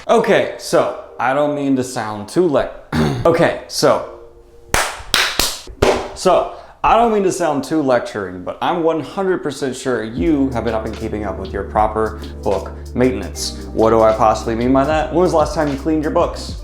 Okay, so I don't mean to sound too I don't mean to sound too lecturing, but I'm 100% sure you have been up and keeping up with your proper book maintenance. What do I possibly mean by that? When was the last time you cleaned your books?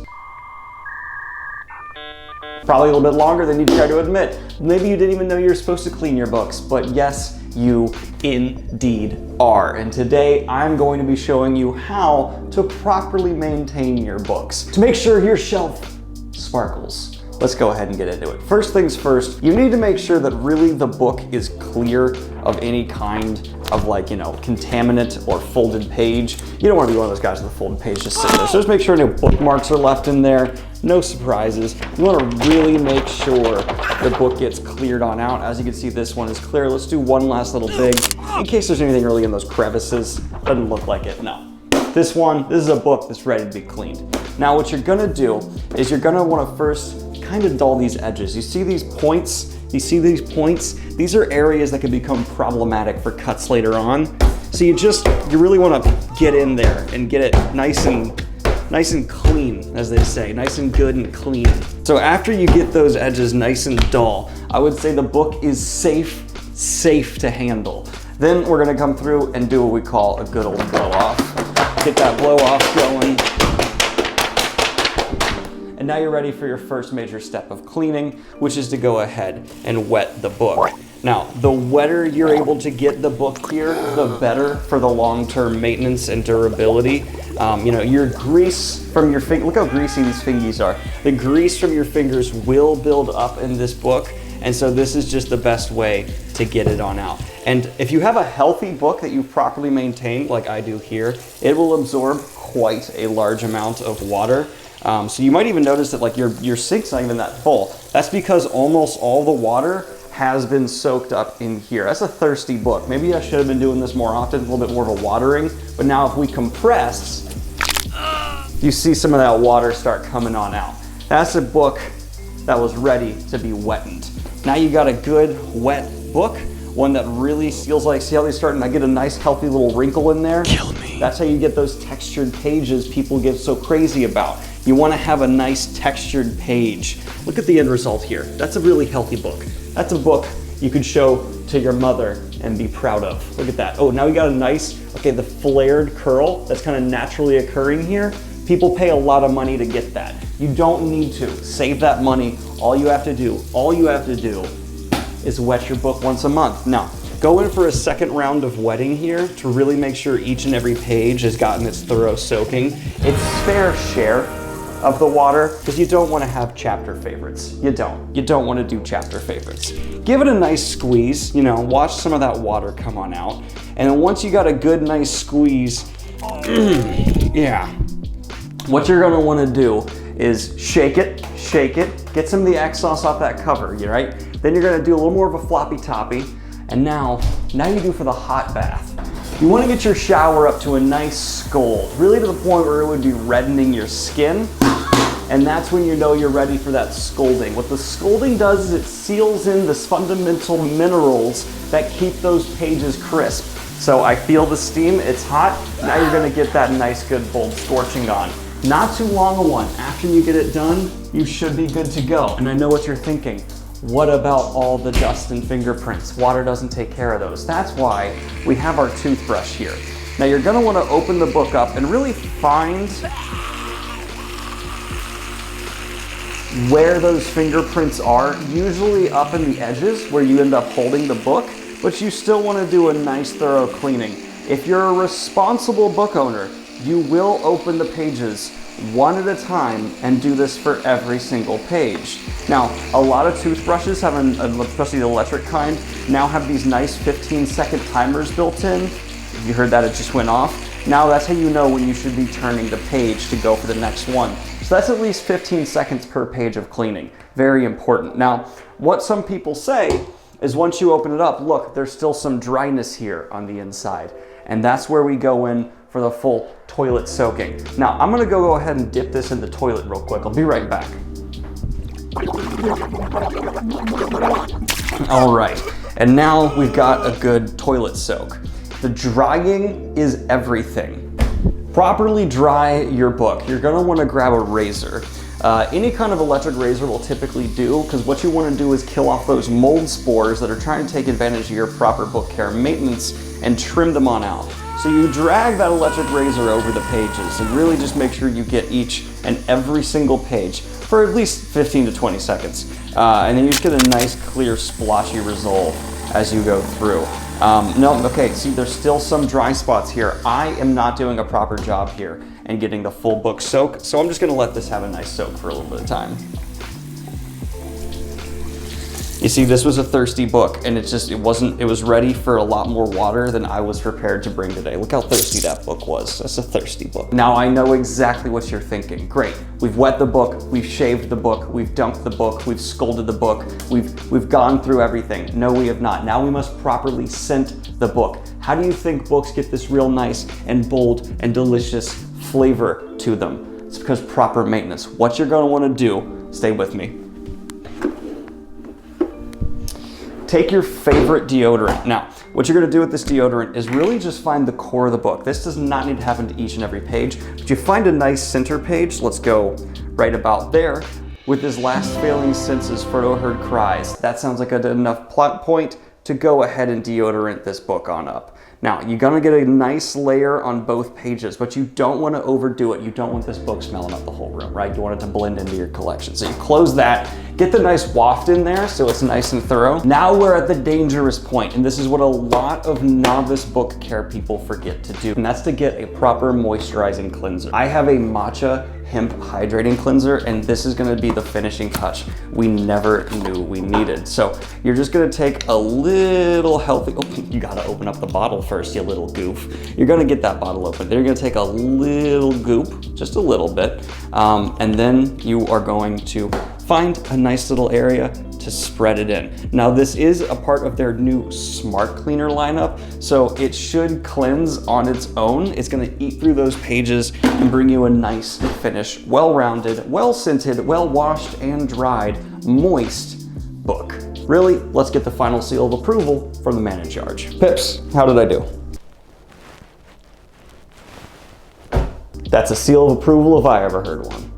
Probably a little bit longer than you try to admit. Maybe you didn't even know you were supposed to clean your books, but yes, you indeed are. And today I'm going to be showing you how to properly maintain your books to make sure your shelf sparkles. Let's go ahead and get into it. First things first, you need to make sure that really the book is clear of any kind of contaminant or folded page. You don't want to be one of those guys with a folded page just sitting there. So just make sure no bookmarks are left in there, no surprises. You want to really make sure the book gets cleared on out. As you can see, this one is clear. Let's do one last little dig in case there's anything really in those crevices. Doesn't look like it, no. This is a book that's ready to be cleaned. Now what you're gonna do is you're gonna wanna first kind of dull these edges. You see these points? You see these points? These are areas that can become problematic for cuts later on. So you really want to get in there and get it nice and clean, as they say, nice and good and clean. So after you get those edges nice and dull, I would say the book is safe to handle. Then we're gonna come through and do what we call a good old blow off. Get that blow off going. And now you're ready for your first major step of cleaning, which is to go ahead and wet the book. Now, the wetter you're able to get the book here, the better for the long-term maintenance and durability. Your grease from your finger, look how greasy these fingies are. The grease from your fingers will build up in this book, and so this is just the best way to get it on out. And if you have a healthy book that you've properly maintained, like I do here, it will absorb quite a large amount of water. So you might even notice that your sink's not even that full. That's because almost all the water has been soaked up in here. That's a thirsty book. Maybe I should have been doing this more often, a little bit more of a watering, but now if we compress, you see some of that water start coming on out. That's a book that was ready to be wetted. Now you got a good wet book, one that really feels like, see how they're starting to get a nice healthy little wrinkle in there? Kill me. That's how you get those textured pages people get so crazy about. You want to have a nice textured page. Look at the end result here. That's a really healthy book. That's a book you could show to your mother and be proud of. Look at that. Oh, now we got a nice, the flared curl that's kind of naturally occurring here. People pay a lot of money to get that. You don't need to. Save that money. All you have to do is wet your book once a month. Now, go in for a second round of wetting here to really make sure each and every page has gotten its thorough soaking. It's fair share of the water, because you don't want to have chapter favorites. You don't want to do chapter favorites. Give it a nice squeeze, watch some of that water come on out. And then once you got a good nice squeeze, yeah. What you're gonna want to do is shake it, get some of the excess off that cover, right? Then you're gonna do a little more of a floppy toppy. And now you do for the hot bath. You want to get your shower up to a nice scald, really to the point where it would be reddening your skin. And that's when you know you're ready for that scalding. What the scalding does is it seals in the fundamental minerals that keep those pages crisp. So I feel the steam, it's hot. Now you're gonna get that nice, good, bold scorching on. Not too long a one. After you get it done, you should be good to go. And I know what you're thinking. What about all the dust and fingerprints? Water doesn't take care of those. That's why we have our toothbrush here. Now you're gonna wanna open the book up and really find where those fingerprints are, usually up in the edges where you end up holding the book, but you still wanna do a nice thorough cleaning. If you're a responsible book owner, you will open the pages one at a time and do this for every single page. Now, a lot of toothbrushes, especially the electric kind, now have these nice 15-second timers built in. If you heard that, it just went off. Now that's how you know when you should be turning the page to go for the next one. So that's at least 15 seconds per page of cleaning. Very important. Now, what some people say is once you open it up, look, there's still some dryness here on the inside. And that's where we go in for the full toilet soaking. Now, I'm gonna go ahead and dip this in the toilet real quick. I'll be right back. All right, and now we've got a good toilet soak. The drying is everything. Properly dry your book. You're gonna wanna grab a razor. Any kind of electric razor will typically do, because what you wanna do is kill off those mold spores that are trying to take advantage of your proper book care and maintenance and trim them on out. So you drag that electric razor over the pages and really just make sure you get each and every single page for at least 15 to 20 seconds. And then you just get a nice, clear, splotchy result as you go through. No, okay, see, there's still some dry spots here. I am not doing a proper job here and getting the full book soak, so I'm just gonna let this have a nice soak for a little bit of time. You see, this was a thirsty book, and it was ready for a lot more water than I was prepared to bring today. Look how thirsty that book was. That's a thirsty book. Now I know exactly what you're thinking. Great, we've wet the book, we've shaved the book, we've dunked the book, we've scolded the book, we've gone through everything. No, we have not. Now we must properly scent the book. How do you think books get this real nice and bold and delicious flavor to them? It's because proper maintenance. What you're gonna wanna do, stay with me. Take your favorite deodorant. Now, what you're gonna do with this deodorant is really just find the core of the book. This does not need to happen to each and every page, but you find a nice center page. Let's go right about there. With his last failing senses, Frodo heard cries. That sounds like enough plot point to go ahead and deodorant this book on up. Now, you're gonna get a nice layer on both pages, but you don't wanna overdo it. You don't want this book smelling up the whole room, right? You want it to blend into your collection. So you close that, get the nice waft in there so it's nice and thorough. Now we're at the dangerous point, and this is what a lot of novice book care people forget to do, and that's to get a proper moisturizing cleanser. I have a matcha hemp hydrating cleanser, and this is gonna be the finishing touch we never knew we needed. So you're just gonna take a little healthy, oh, you gotta open up the bottle first, you little goof. You're gonna get that bottle open. Then you're gonna take a little goop, just a little bit, and then you are going to find a nice little area to spread it in. Now this is a part of their new Smart Cleaner lineup, so it should cleanse on its own. It's gonna eat through those pages and bring you a nice finish, well-rounded, well-scented, well-washed and dried, moist book. Really, let's get the final seal of approval from the man in charge. Pips, how did I do? That's a seal of approval if I ever heard one.